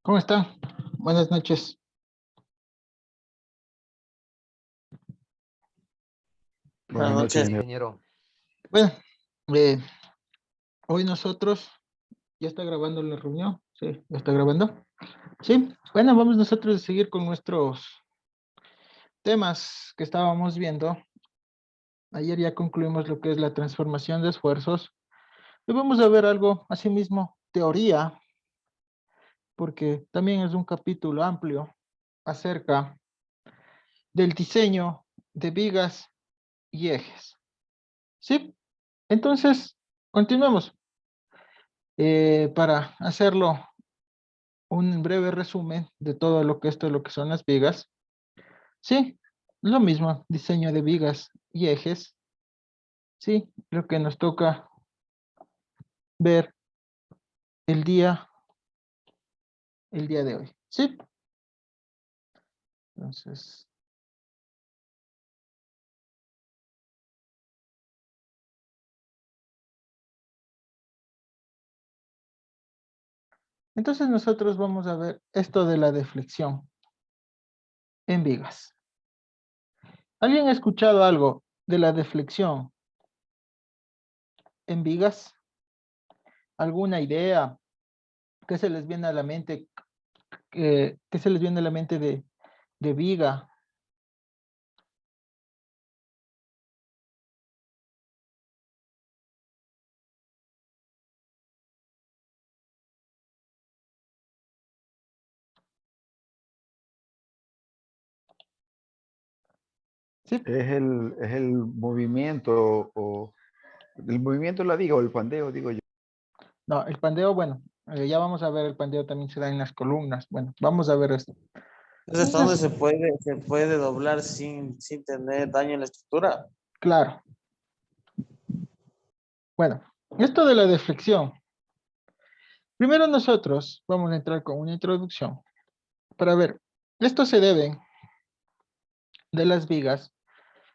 ¿Cómo están? Buenas noches. Buenas Buenas noches, noches, ingeniero. ingeniero. Bueno, eh, hoy nosotros, ¿ya está grabando la reunión? Sí, ¿ya está grabando? Sí, bueno, vamos nosotros a seguir con nuestros temas que estábamos viendo. Ayer ya concluimos lo que es la transformación de esfuerzos. Y vamos a ver algo, asimismo, teoría, porque también es un capítulo amplio acerca del diseño de vigas y ejes. ¿Sí? Entonces, continuemos. Para hacerlo un breve resumen de todo lo que son las vigas. Sí, lo mismo, diseño de vigas y ejes. Sí, lo que nos toca ver el día, el día de hoy. Sí, entonces, nosotros vamos a ver esto de la deflexión en vigas. ¿Alguien ha escuchado algo de la deflexión en vigas? ¿Alguna idea? ¿Qué se les viene a la mente? ¿Qué se les viene a la mente de viga? Sí. Es el movimiento o el movimiento de la viga o el pandeo, digo yo. No, el pandeo, bueno, ya vamos a ver, el pandeo también se da en las columnas. Bueno, vamos a ver esto. Entonces, ¿hasta dónde Entonces, se puede doblar sin tener daño en la estructura? claro, bueno, esto de la deflexión. Primero nosotros vamos a entrar con una introducción para ver, esto se debe de las vigas,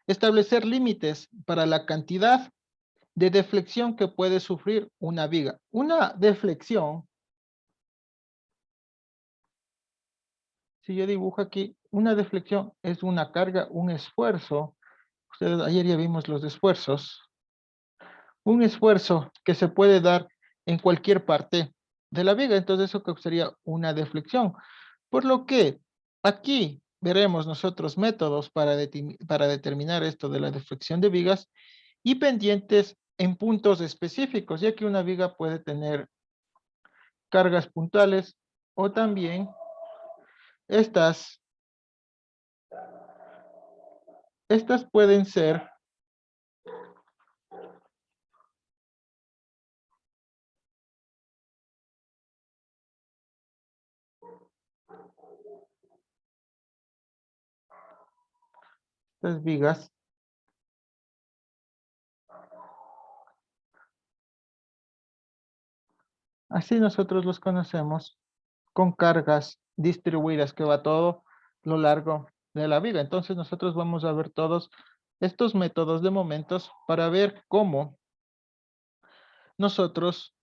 establecer límites para la cantidad de deflexión que puede sufrir una viga. Una deflexión, si yo dibujo aquí, una deflexión es una carga, un esfuerzo. Ustedes, ayer ya vimos los esfuerzos. Un esfuerzo que se puede dar en cualquier parte de la viga, entonces eso causaría una deflexión. Por lo que aquí veremos nosotros métodos para determinar esto de la deflexión de vigas y pendientes en puntos específicos, ya que una viga puede tener cargas puntuales o también estas, estas pueden ser estas vigas. Así nosotros los conocemos con cargas distribuidas que va todo lo largo de la vida. Entonces nosotros vamos a ver todos estos métodos de momentos para ver cómo nosotros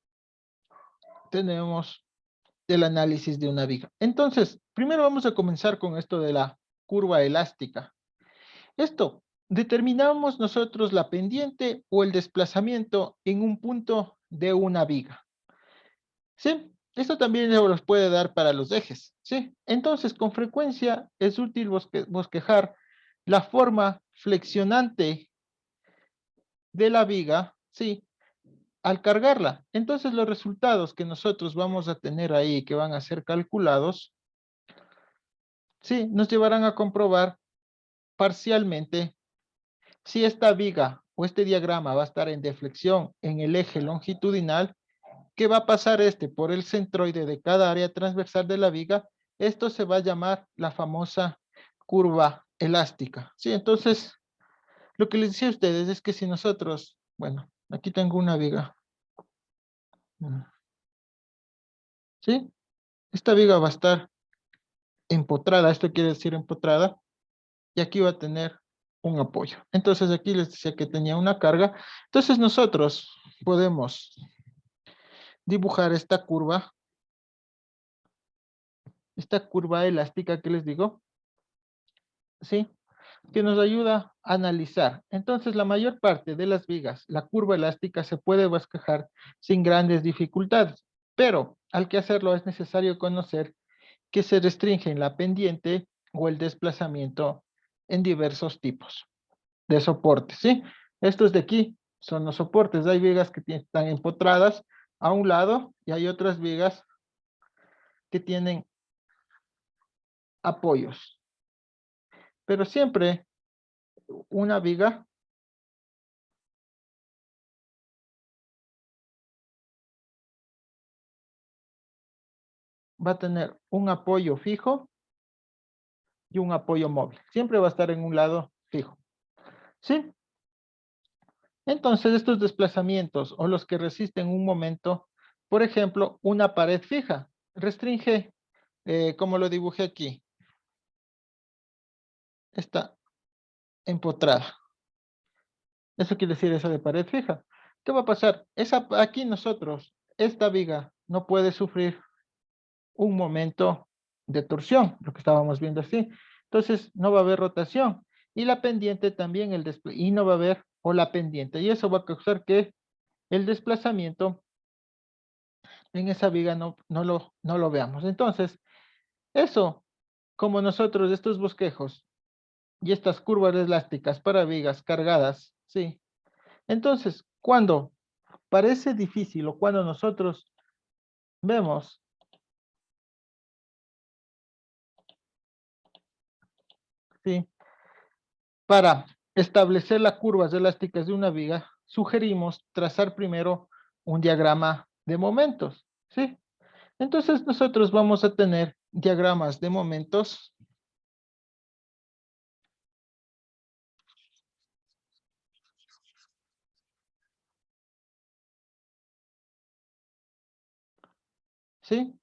tenemos el análisis de una viga. Entonces, primero vamos a comenzar con esto de la curva elástica. Esto, determinamos nosotros la pendiente o el desplazamiento en un punto de una viga. ¿Sí? Esto también se los puede dar para los ejes, ¿sí? Entonces, con frecuencia es útil bosquejar la forma flexionante de la viga, ¿sí? Al cargarla. Entonces, los resultados que nosotros vamos a tener ahí, que van a ser calculados, ¿sí? Nos llevarán a comprobar parcialmente si esta viga o este diagrama va a estar en deflexión en el eje longitudinal. ¿Qué va a pasar por el centroide de cada área transversal de la viga? Esto se va a llamar la famosa curva elástica. Sí, entonces, lo que les decía a ustedes es que si nosotros, bueno, aquí tengo una viga. ¿Sí? Esta viga va a estar empotrada, esto quiere decir empotrada, y aquí va a tener un apoyo. Entonces, aquí les decía que tenía una carga. Entonces, nosotros podemos dibujar esta curva esta curva elástica que les digo, ¿sí? Que nos ayuda a analizar. Entonces, la mayor parte de las vigas, la curva elástica se puede bosquejar sin grandes dificultades, pero al que hacerlo es necesario conocer que se restringen la pendiente o el desplazamiento en diversos tipos de soportes, ¿sí? Estos de aquí son los soportes. Hay vigas que están empotradas a un lado y hay otras vigas que tienen apoyos. Pero siempre una viga va a tener un apoyo fijo y un apoyo móvil. Siempre va a estar en un lado fijo. ¿Sí? Entonces, estos desplazamientos o los que resisten un momento, por ejemplo, una pared fija, restringe, como lo dibujé aquí, está empotrada. Eso quiere decir eso de pared fija. ¿Qué va a pasar? Aquí nosotros, esta viga no puede sufrir un momento de torsión, lo que estábamos viendo así. Entonces, no va a haber rotación. Y la pendiente también, y no va a haber, o la pendiente. Y eso va a causar que el desplazamiento en esa viga no lo veamos. Entonces, eso, como nosotros, estos bosquejos y estas curvas elásticas para vigas cargadas, ¿sí? Entonces, cuando parece difícil o cuando nosotros vemos ¿sí? Para establecer las curvas elásticas de una viga, sugerimos trazar primero un diagrama de momentos, ¿sí? Entonces nosotros vamos a tener diagramas de momentos. ¿Sí?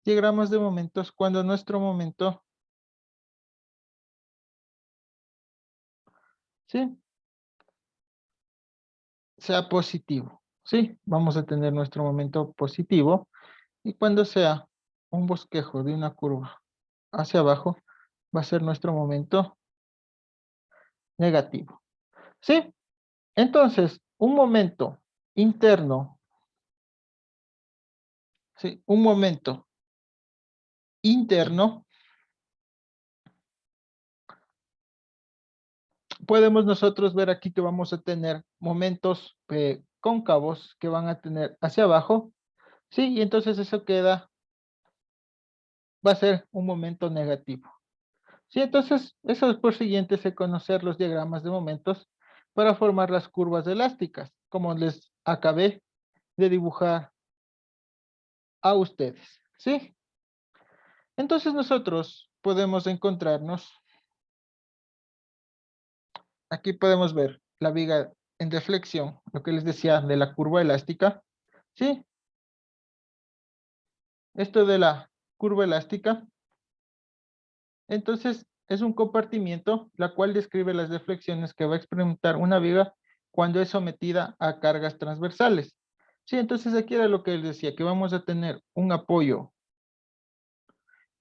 Diagramas de momentos cuando nuestro momento, ¿sí? Sea positivo, ¿sí? Vamos a tener nuestro momento positivo y cuando sea un bosquejo de una curva hacia abajo, va a ser nuestro momento negativo, ¿sí? Entonces, un momento interno, ¿sí? Un momento interno, podemos nosotros ver aquí que vamos a tener momentos cóncavos que van a tener hacia abajo, ¿sí? Y entonces eso va a ser un momento negativo. Sí, entonces eso es por siguiente es conocer los diagramas de momentos para formar las curvas elásticas, como les acabé de dibujar a ustedes, ¿sí? Entonces nosotros podemos encontrarnos, aquí podemos ver la viga en deflexión, lo que les decía de la curva elástica, ¿sí? Esto de la curva elástica, entonces es un compartimiento, la cual describe las deflexiones que va a experimentar una viga cuando es sometida a cargas transversales. Sí, entonces aquí era lo que les decía, que vamos a tener un apoyo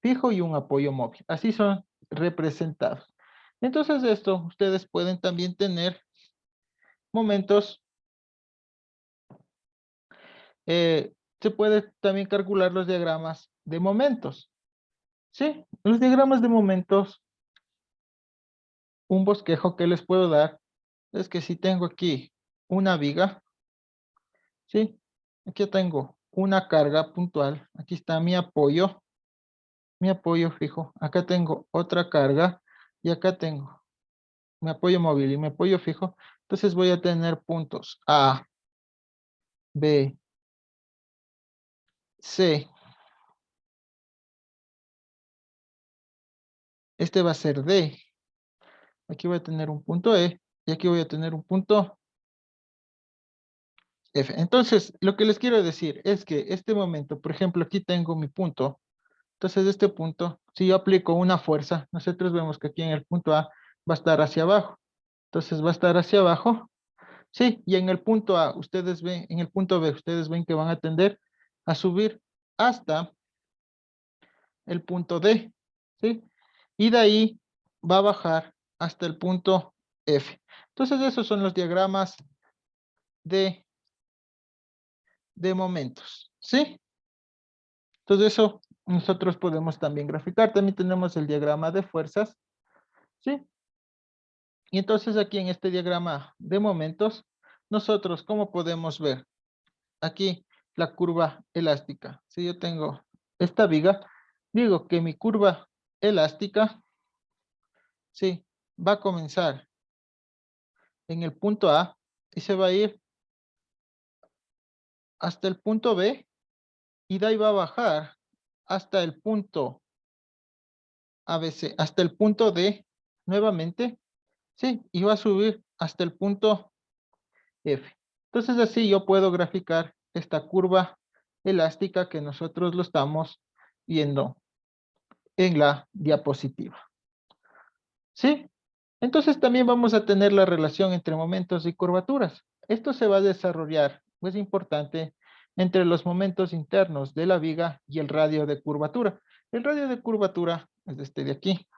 fijo y un apoyo móvil. Así son representados. Entonces esto, ustedes pueden también tener momentos, se puede también calcular los diagramas de momentos. Sí, los diagramas de momentos, un bosquejo que les puedo dar es que si tengo aquí una viga, ¿sí? Aquí tengo una carga puntual, aquí está mi apoyo fijo, acá tengo otra carga y acá tengo mi apoyo móvil y mi apoyo fijo, entonces voy a tener puntos A, B, C, este va a ser D, aquí voy a tener un punto E y aquí voy a tener un punto F. Entonces, lo que les quiero decir es que este momento, por ejemplo, aquí tengo mi punto. Entonces, este punto, si yo aplico una fuerza, nosotros vemos que aquí en el punto A va a estar hacia abajo. Entonces, va a estar hacia abajo. Sí, y en el punto A, ustedes ven, en el punto B, ustedes ven que van a tender a subir hasta el punto D, ¿sí? Y de ahí va a bajar hasta el punto F. Entonces, esos son los diagramas de momentos, ¿sí? Entonces, eso nosotros podemos también graficar. También tenemos el diagrama de fuerzas, ¿sí? Y entonces aquí en este diagrama de momentos, nosotros, ¿cómo podemos ver? Aquí la curva elástica. Si yo tengo esta viga, digo que mi curva elástica, sí, va a comenzar en el punto A y se va a ir hasta el punto B y de ahí va a bajar hasta el punto ABC, hasta el punto D nuevamente, sí, y va a subir hasta el punto F. Entonces así yo puedo graficar esta curva elástica que nosotros lo estamos viendo en la diapositiva. ¿Sí? Entonces también vamos a tener la relación entre momentos y curvaturas. Esto se va a desarrollar, es importante, entre los momentos internos de la viga y el radio de curvatura. El radio de curvatura es este de aquí,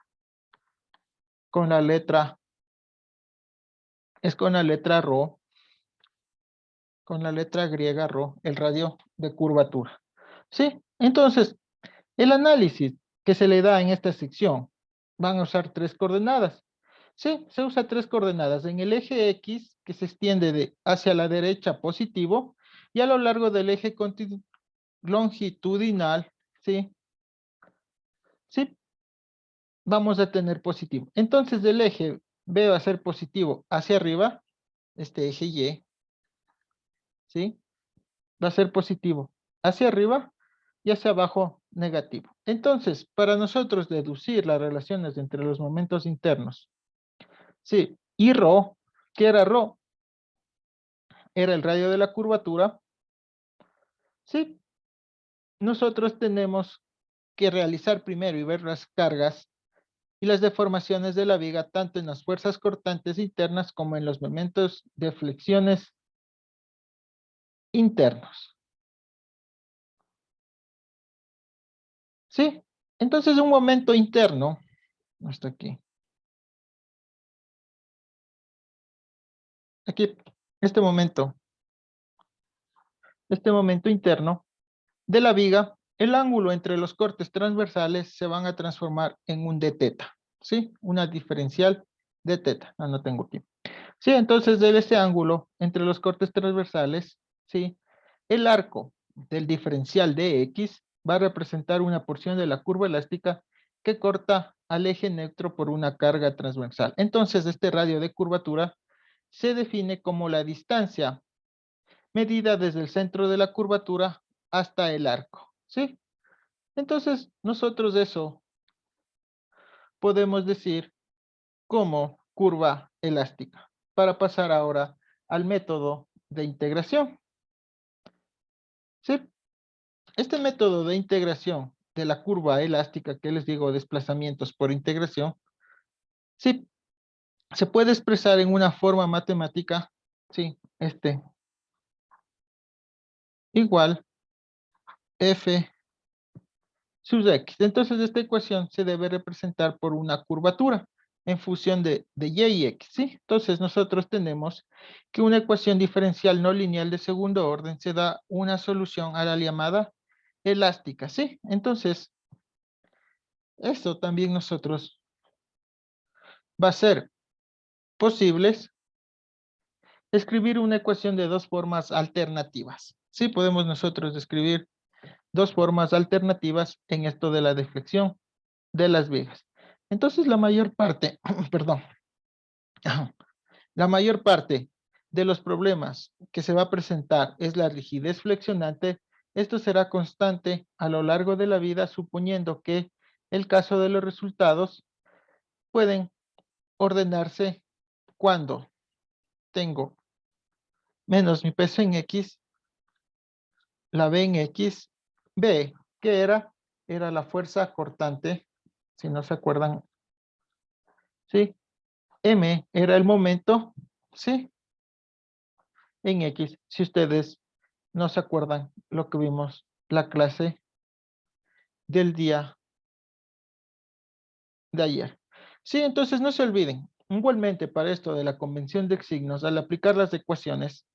con la letra, es con la letra ρ, con la letra griega ρ, el radio de curvatura. ¿Sí? Entonces, el análisis que se le da en esta sección van a usar tres coordenadas. Sí, se usa tres coordenadas. En el eje X, que se extiende hacia la derecha positivo, y a lo largo del eje longitudinal, ¿sí? Sí, vamos a tener positivo. Entonces, el eje B va a ser positivo hacia arriba, este eje Y, ¿sí? Va a ser positivo hacia arriba y hacia abajo negativo. Entonces, para nosotros deducir las relaciones entre los momentos internos, sí, y ρ, ¿qué era ρ? Era el radio de la curvatura, sí. Nosotros tenemos que realizar primero y ver las cargas y las deformaciones de la viga, tanto en las fuerzas cortantes internas como en los momentos de flexiones internos. ¿Sí? Entonces, un momento interno, hasta aquí. Aquí, este momento interno de la viga, el ángulo entre los cortes transversales se van a transformar en un d teta, ¿sí? Una diferencial de teta. No tengo aquí. Sí, entonces de ese ángulo entre los cortes transversales, ¿sí? El arco del diferencial de X va a representar una porción de la curva elástica que corta al eje neutro por una carga transversal. Entonces, este radio de curvatura se define como la distancia medida desde el centro de la curvatura hasta el arco, ¿sí? Entonces, nosotros eso podemos decir como curva elástica. Para pasar ahora al método de integración, ¿sí? Este método de integración de la curva elástica, que les digo, desplazamientos por integración, sí, se puede expresar en una forma matemática, sí, igual f sub x. Entonces, esta ecuación se debe representar por una curvatura en función de y y x, ¿sí? Entonces, nosotros tenemos que una ecuación diferencial no lineal de segundo orden se da una solución a la llamada elástica, ¿sí? Entonces, esto también nosotros va a ser posible escribir una ecuación de dos formas alternativas. Sí, podemos nosotros escribir dos formas alternativas en esto de la deflexión de las vigas. Entonces, la mayor parte, perdón, la mayor parte de los problemas que se va a presentar es la rigidez flexionante. Esto será constante a lo largo de la vida, suponiendo que el caso de los resultados pueden ordenarse cuando tengo menos mi peso en X, la B en X, B, ¿qué era? Era la fuerza cortante, si no se acuerdan, ¿sí? M era el momento, ¿sí? En X, si ustedes no se acuerdan lo que vimos la clase del día de ayer. Sí, entonces no se olviden. Igualmente, para esto de la convención de signos, al aplicar las ecuaciones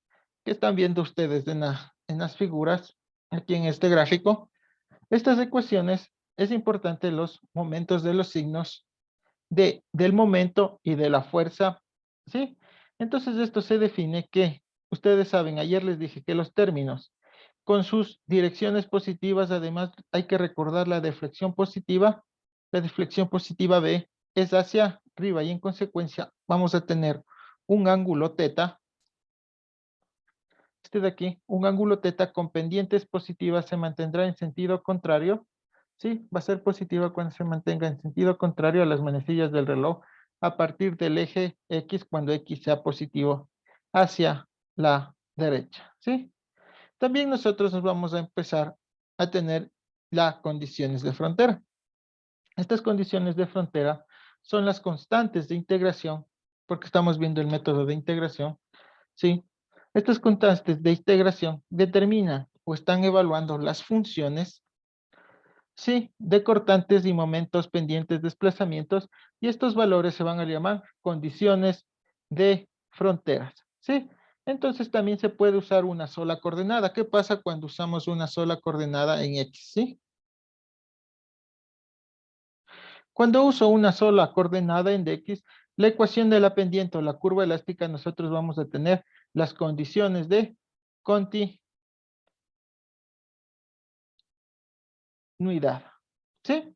que están viendo ustedes en las figuras, aquí en este gráfico, estas ecuaciones es importante los momentos de los signos del momento y de la fuerza, ¿sí? Entonces esto se define que, ustedes saben, ayer les dije que los términos con sus direcciones positivas, además hay que recordar la deflexión positiva B es hacia arriba y en consecuencia vamos a tener un ángulo teta, este de aquí, un ángulo teta con pendientes positivas se mantendrá en sentido contrario. Sí, va a ser positiva cuando se mantenga en sentido contrario a las manecillas del reloj a partir del eje X cuando X sea positivo hacia la derecha. ¿Sí? También nosotros nos vamos a empezar a tener las condiciones de frontera. Estas condiciones de frontera son las constantes de integración, porque estamos viendo el método de integración, ¿sí? Estas constantes de integración determinan o están evaluando las funciones, ¿sí? De cortantes y momentos pendientes desplazamientos, y estos valores se van a llamar condiciones de fronteras, ¿sí? Entonces también se puede usar una sola coordenada. ¿Qué pasa cuando usamos una sola coordenada en X, sí? Cuando uso una sola coordenada en X, la ecuación de la pendiente o la curva elástica, nosotros vamos a tener las condiciones de continuidad. ¿Sí?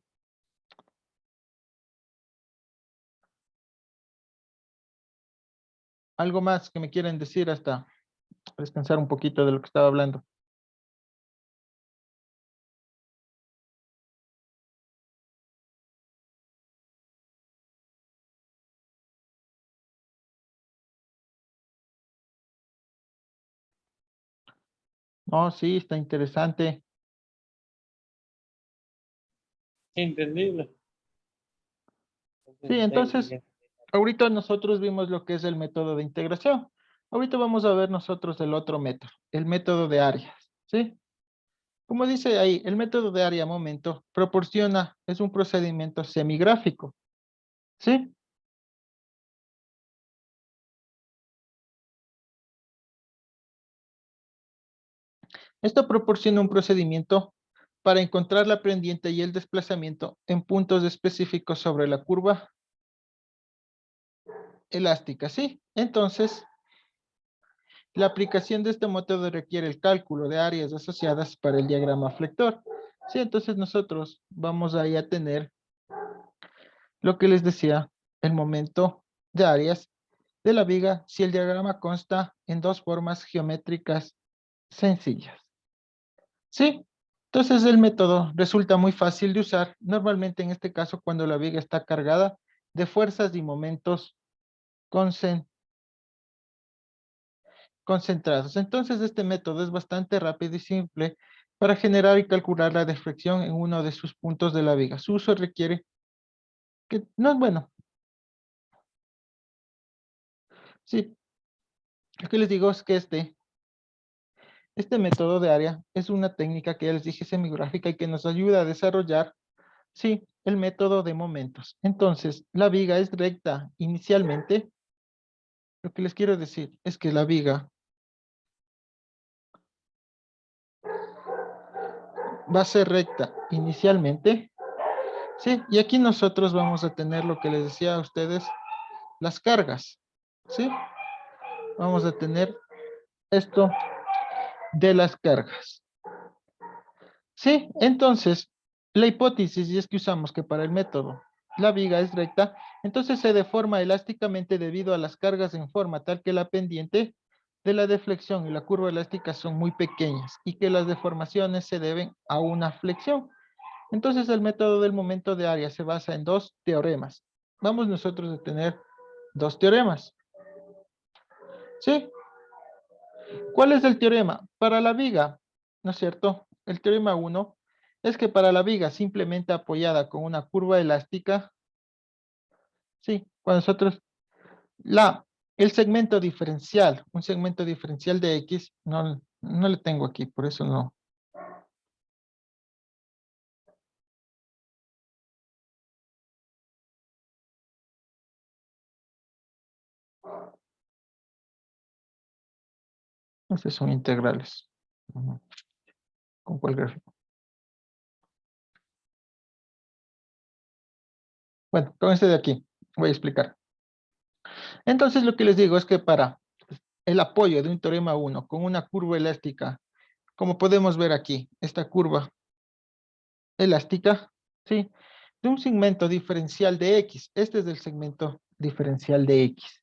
¿Algo más que me quieren decir hasta descansar un poquito de lo que estaba hablando? No, sí, está interesante. Entendible. Sí, entonces, ahorita nosotros vimos lo que es el método de integración. Ahorita vamos a ver nosotros el otro método, el método de áreas, ¿sí? Como dice ahí, el método de área-momento proporciona, es un procedimiento semigráfico, ¿sí? Esto proporciona un procedimiento para encontrar la pendiente y el desplazamiento en puntos específicos sobre la curva elástica, ¿sí? Entonces, la aplicación de este método requiere el cálculo de áreas asociadas para el diagrama flector. Sí, entonces nosotros vamos ahí a tener lo que les decía, el momento de áreas de la viga si el diagrama consta en dos formas geométricas sencillas. ¿Sí? Entonces el método resulta muy fácil de usar, normalmente en este caso cuando la viga está cargada de fuerzas y momentos concentrados. Entonces este método es bastante rápido y simple para generar y calcular la deflexión en uno de sus puntos de la viga. Su uso requiere que, no es bueno, sí, lo que les digo es que este método de área es una técnica que ya les dije semigráfica y que nos ayuda a desarrollar, sí, el método de momentos. Entonces, la viga es recta inicialmente. Lo que les quiero decir es que la viga va a ser recta inicialmente, ¿sí? Y aquí nosotros vamos a tener lo que les decía a ustedes, las cargas, ¿sí? Vamos a tener esto de las cargas. Sí, entonces, la hipótesis y es que usamos que para el método la viga es recta, entonces se deforma elásticamente debido a las cargas en forma tal que la pendiente de la deflexión y la curva elástica son muy pequeñas y que las deformaciones se deben a una flexión. Entonces el método del momento de área se basa en dos teoremas. Vamos nosotros a tener dos teoremas. ¿Sí? ¿Cuál es el teorema? Para la viga, ¿no es cierto? El teorema 1 es que para la viga simplemente apoyada con una curva elástica, sí, cuando nosotros, el segmento diferencial, un segmento diferencial de X, no le tengo aquí, por eso no. Estos son integrales. Ujú. ¿Con cuál gráfico? Bueno, con este de aquí voy a explicar. Entonces lo que les digo es que para el apoyo de un teorema 1 con una curva elástica, como podemos ver aquí, esta curva elástica, ¿sí? De un segmento diferencial de X. Este es el segmento diferencial de X.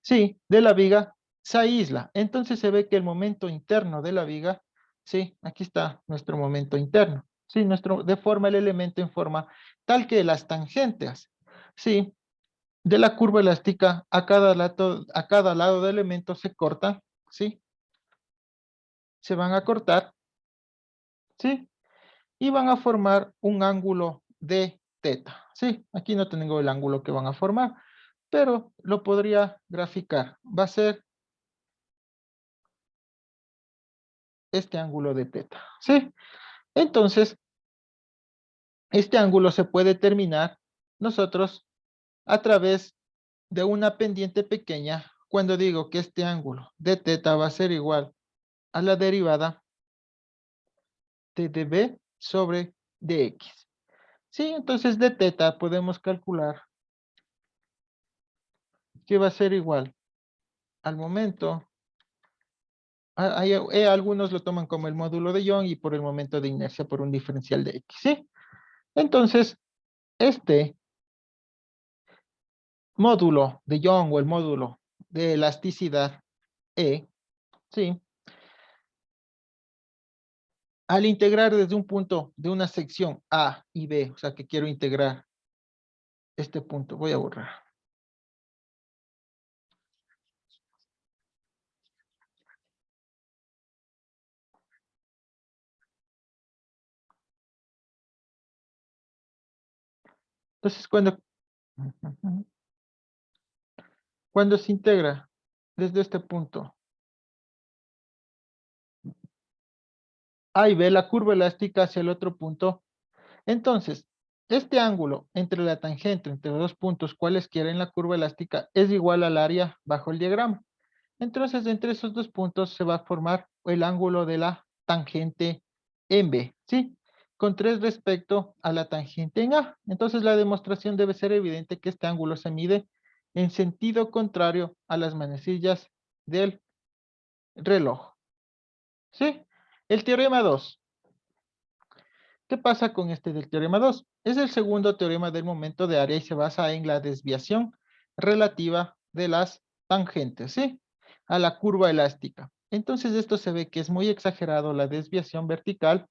Sí, de la viga se aísla. Entonces se ve que el momento interno de la viga, sí, aquí está nuestro momento interno. Sí, deforma el elemento en forma tal que las tangentes, sí, de la curva elástica a cada lado del elemento se corta, sí, se van a cortar, sí, y van a formar un ángulo de teta. Sí, aquí no tengo el ángulo que van a formar, pero lo podría graficar. Va a ser este ángulo de teta. Sí, entonces, este ángulo se puede determinar nosotros a través de una pendiente pequeña cuando digo que este ángulo de teta va a ser igual a la derivada de dB sobre dx. Sí, entonces de teta podemos calcular que va a ser igual al momento. Algunos lo toman como el módulo de Young y por el momento de inercia por un diferencial de X, ¿sí? Entonces, este módulo de Young o el módulo de elasticidad E, ¿sí? Al integrar desde un punto de una sección A y B, o sea que quiero integrar este punto, voy a borrar. Entonces, cuando se integra desde este punto A y B, la curva elástica hacia el otro punto, entonces, este ángulo entre la tangente, entre los dos puntos cualesquiera en la curva elástica, es igual al área bajo el diagrama. Entonces, entre esos dos puntos se va a formar el ángulo de la tangente en B, ¿sí? Con 3 respecto a la tangente en A. Entonces, la demostración debe ser evidente que este ángulo se mide en sentido contrario a las manecillas del reloj, ¿sí? El teorema 2. ¿Qué pasa con este del teorema 2? Es el segundo teorema del momento de área y se basa en la desviación relativa de las tangentes, ¿sí? A la curva elástica. Entonces esto se ve que es muy exagerado la desviación vertical.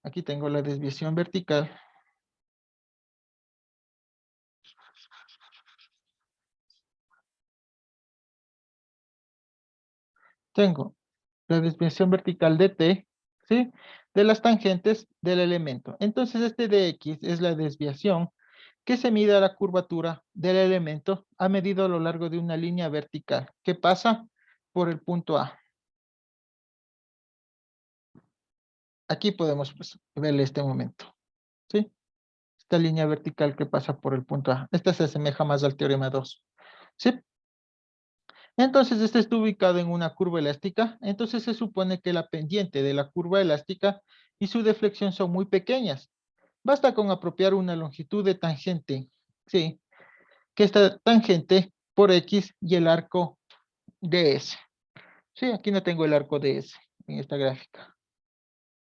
Aquí tengo la desviación vertical. Tengo la desviación vertical de t, ¿sí? De las tangentes del elemento. Entonces este de x es la desviación que se mide a la curvatura del elemento a medido a lo largo de una línea vertical que pasa por el punto A. Aquí podemos pues, verle este momento, ¿sí? Esta línea vertical que pasa por el punto A. Esta se asemeja más al teorema 2, ¿sí? Entonces, este está ubicado en una curva elástica. Entonces, se supone que la pendiente de la curva elástica y su deflexión son muy pequeñas. Basta con apropiar una longitud de tangente, ¿sí? Que esta tangente por X y el arco DS. Sí, aquí no tengo el arco DS en esta gráfica.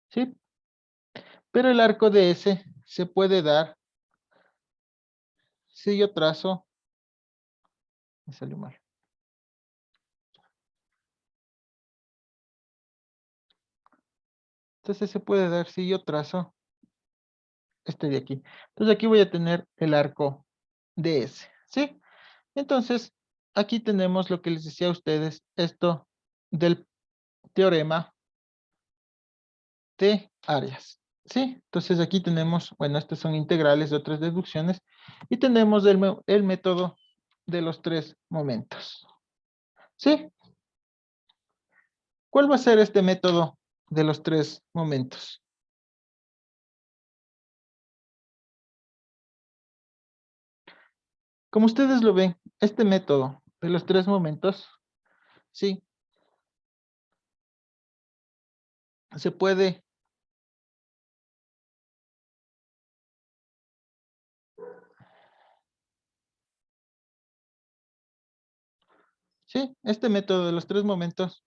¿Sí? Pero el arco DS se puede dar si yo trazo. Me salió mal. Entonces se puede dar si yo trazo este de aquí. Entonces aquí voy a tener el arco DS. ¿Sí? Entonces, aquí tenemos lo que les decía a ustedes, esto del teorema de áreas. ¿Sí? Entonces aquí tenemos, bueno, estas son integrales de otras deducciones, y tenemos el método de los 3 momentos. ¿Sí? ¿Cuál va a ser este método de los 3 momentos? Como ustedes lo ven, este método de los 3 momentos, ¿sí? se puede sí, este método de los tres momentos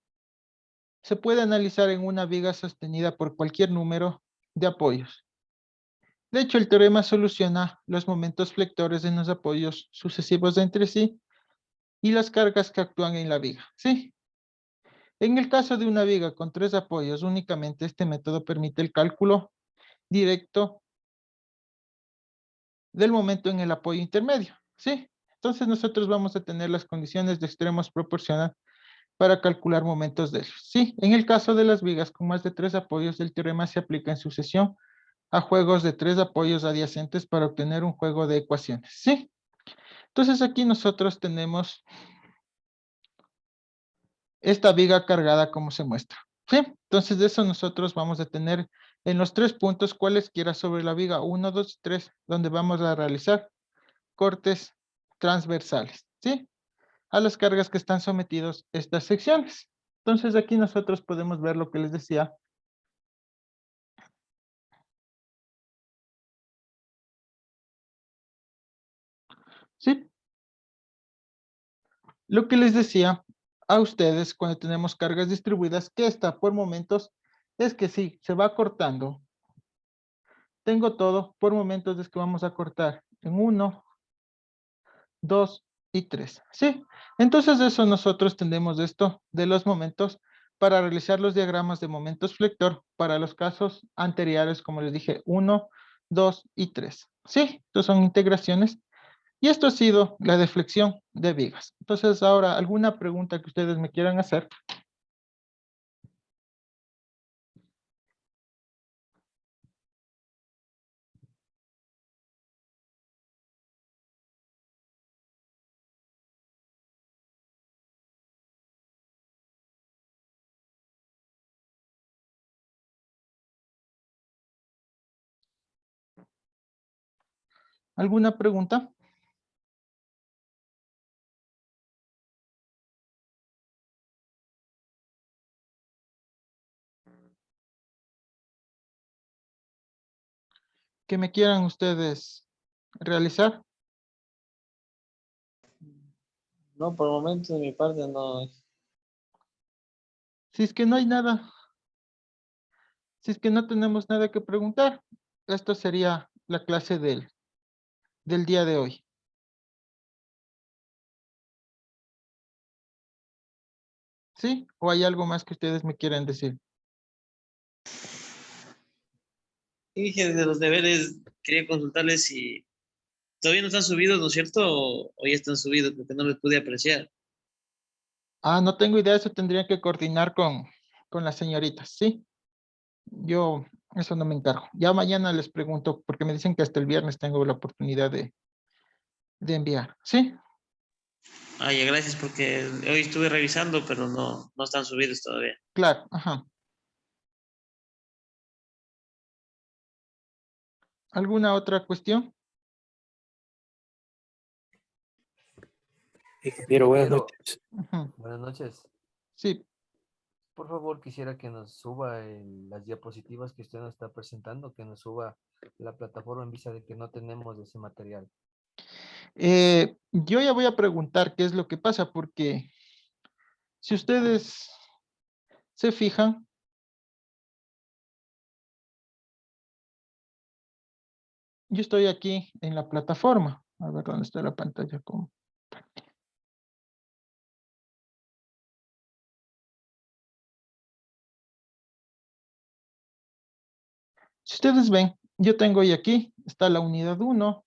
se puede analizar en una viga sostenida por cualquier número de apoyos. De hecho, el teorema soluciona los momentos flectores en los apoyos sucesivos entre sí y las cargas que actúan en la viga. ¿Sí? En el caso de una viga con tres apoyos, únicamente este método permite el cálculo directo del momento en el apoyo intermedio. ¿Sí? Entonces nosotros vamos a tener las condiciones de extremos proporcional para calcular momentos de ellos. Sí, en el caso de las vigas con más de tres apoyos, el teorema se aplica en sucesión a juegos de tres apoyos adyacentes para obtener un juego de ecuaciones. ¿Sí? Entonces aquí nosotros tenemos esta viga cargada como se muestra. ¿Sí? Entonces de eso nosotros vamos a tener en los tres puntos cualesquiera sobre la viga 1, 2 y 3, donde vamos a realizar cortes transversales. ¿Sí? A las cargas que están sometidos estas secciones. Entonces aquí nosotros podemos ver lo que les decía. ¿Sí? Lo que les decía a ustedes cuando tenemos cargas distribuidas, que está por momentos, es que sí, se va cortando. Tengo todo, por momentos es que vamos a cortar en 1, 2 y 3. ¿Sí? Entonces de eso nosotros tenemos esto de los momentos para realizar los diagramas de momentos flector para los casos anteriores, como les dije, 1, 2 y 3. ¿Sí? Entonces son integraciones. Y esto ha sido la deflexión de vigas. Entonces ahora, ¿alguna pregunta que ustedes me quieran hacer? ¿Alguna pregunta? ¿Que me quieran ustedes realizar? No, por el momento de mi parte no. Si es que no hay nada, si es que no tenemos nada que preguntar, esto sería la clase del día de hoy. ¿Sí? ¿O hay algo más que ustedes me quieran decir? Y dije, de los deberes, quería consultarles si todavía no están subidos, ¿no es cierto? O ya están subidos, porque no les pude apreciar. Ah, no tengo idea, eso tendría que coordinar con las señoritas, ¿sí? Yo, eso no me encargo. Ya mañana les pregunto, porque me dicen que hasta el viernes tengo la oportunidad de enviar, ¿sí? Ah, ya, gracias, porque hoy estuve revisando, pero no están subidos todavía. Claro, ajá. ¿Alguna otra cuestión? Ingeniero, buenas Ingeniero, noches. Ujú. buenas noches. Sí, Por favor, quisiera que nos suba las diapositivas que usted nos está presentando, que nos suba la plataforma en vista de que no tenemos ese material. yo ya voy a preguntar qué es lo que pasa, porque si ustedes se fijan, yo estoy aquí en la plataforma. A ver dónde está la pantalla. Si ustedes ven, yo tengo hoy aquí, está la unidad 1.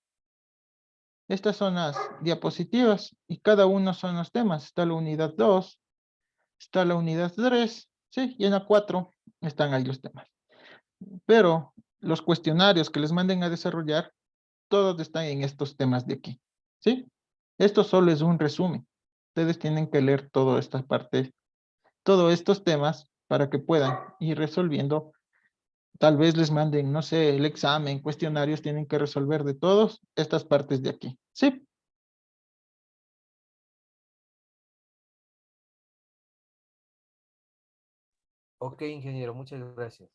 Estas son las diapositivas y cada uno son los temas. Está la unidad 2, está la unidad 3, ¿sí? Y en la 4 están ahí los temas. Pero los cuestionarios que les manden a desarrollar, todos están en estos temas de aquí, ¿sí? Esto solo es un resumen. Ustedes tienen que leer toda esta parte, todos estos temas para que puedan ir resolviendo. Tal vez les manden, no sé, el examen, cuestionarios, tienen que resolver de todas estas partes de aquí, ¿sí? Ok, ingeniero, muchas gracias.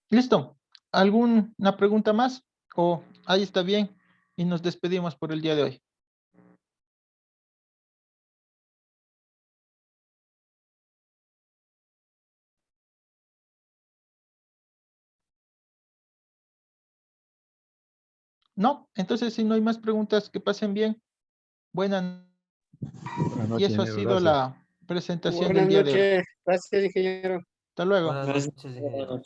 Listo. ¿Alguna pregunta más? O ahí está bien y nos despedimos por el día de hoy. No, entonces si no hay más preguntas, que pasen bien. Buenas. Buenas Y noches, eso ha ingeniero. sido Gracias. la presentación del Buenas día de hoy. noches. Gracias, ingeniero. Hasta luego. Buenas Gracias. noches, ingeniero.